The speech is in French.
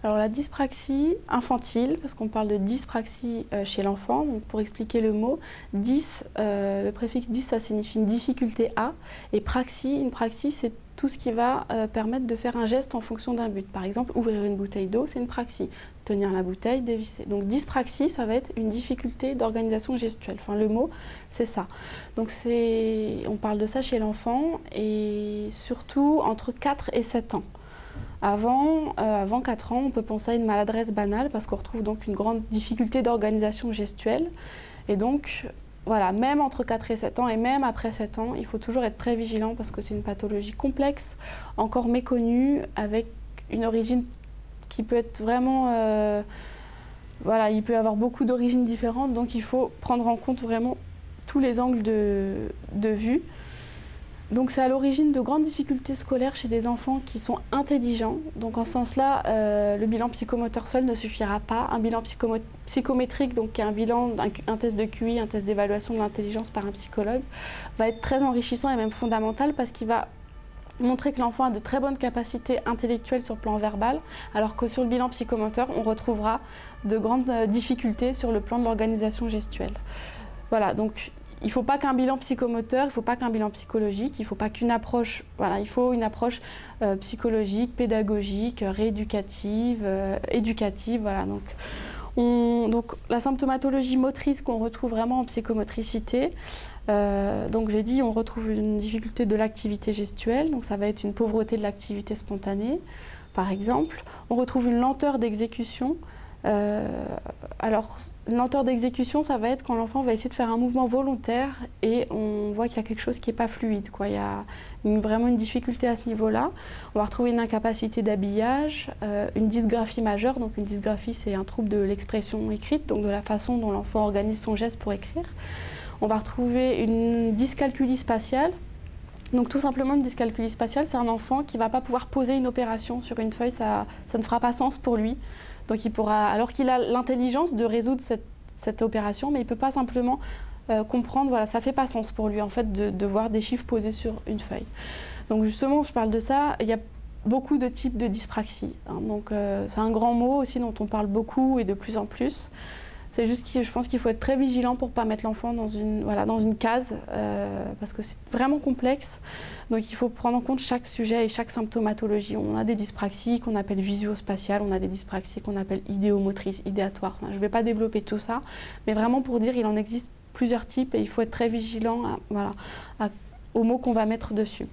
Alors la dyspraxie infantile, parce qu'on parle de dyspraxie chez l'enfant, donc pour expliquer le mot, le préfixe dys, ça signifie une difficulté à, et praxie, une praxie, c'est tout ce qui va permettre de faire un geste en fonction d'un but. Par exemple, ouvrir une bouteille d'eau, c'est une praxie. Tenir la bouteille, dévisser. Donc dyspraxie, ça va être une difficulté d'organisation gestuelle. Enfin, le mot, c'est ça. Donc on parle de ça chez l'enfant, et surtout entre 4 et 7 ans. Avant 4 ans, on peut penser à une maladresse banale parce qu'on retrouve donc une grande difficulté d'organisation gestuelle. Et donc, voilà, même entre 4 et 7 ans et même après 7 ans, il faut toujours être très vigilant parce que c'est une pathologie complexe, encore méconnue, avec une origine qui peut être vraiment... voilà, il peut y avoir beaucoup d'origines différentes, donc il faut prendre en compte vraiment tous les angles de vue. Donc c'est à l'origine de grandes difficultés scolaires chez des enfants qui sont intelligents. Donc en ce sens-là, le bilan psychomoteur seul ne suffira pas. Un bilan psychométrique, donc qui est un test de QI, un test d'évaluation de l'intelligence par un psychologue, va être très enrichissant et même fondamental parce qu'il va montrer que l'enfant a de très bonnes capacités intellectuelles sur le plan verbal, alors que sur le bilan psychomoteur, on retrouvera de grandes difficultés sur le plan de l'organisation gestuelle. Voilà, donc il ne faut pas qu'un bilan psychomoteur, il ne faut pas qu'un bilan psychologique, il ne faut pas qu'une approche, voilà, il faut une approche psychologique, pédagogique, rééducative, éducative, voilà. Donc la symptomatologie motrice qu'on retrouve vraiment en psychomotricité, donc j'ai dit on retrouve une difficulté de l'activité gestuelle, donc ça va être une pauvreté de l'activité spontanée, par exemple. On retrouve une lenteur d'exécution. Alors, lenteur d'exécution, ça va être quand l'enfant va essayer de faire un mouvement volontaire et on voit qu'il y a quelque chose qui n'est pas fluide, quoi. Il y a vraiment une difficulté à ce niveau-là. On va retrouver une incapacité d'habillage, une dysgraphie majeure. Donc une dysgraphie, c'est un trouble de l'expression écrite, donc de la façon dont l'enfant organise son geste pour écrire. On va retrouver une dyscalculie spatiale. Donc tout simplement une dyscalculie spatiale, c'est un enfant qui ne va pas pouvoir poser une opération sur une feuille, ça ne fera pas sens pour lui. Donc il pourra, alors qu'il a l'intelligence de résoudre cette opération, mais il ne peut pas simplement comprendre, voilà, ça ne fait pas sens pour lui en fait de voir des chiffres posés sur une feuille. Donc justement, je parle de ça, il y a beaucoup de types de dyspraxie, hein, donc c'est un grand mot aussi dont on parle beaucoup et de plus en plus. C'est juste que je pense qu'il faut être très vigilant pour ne pas mettre l'enfant dans une case, parce que c'est vraiment complexe. Donc il faut prendre en compte chaque sujet et chaque symptomatologie. On a des dyspraxies qu'on appelle visio-spatiales, on a des dyspraxies qu'on appelle idéomotrices, idéatoires. Enfin, je ne vais pas développer tout ça, mais vraiment pour dire qu'il en existe plusieurs types et il faut être très vigilant aux mots qu'on va mettre dessus.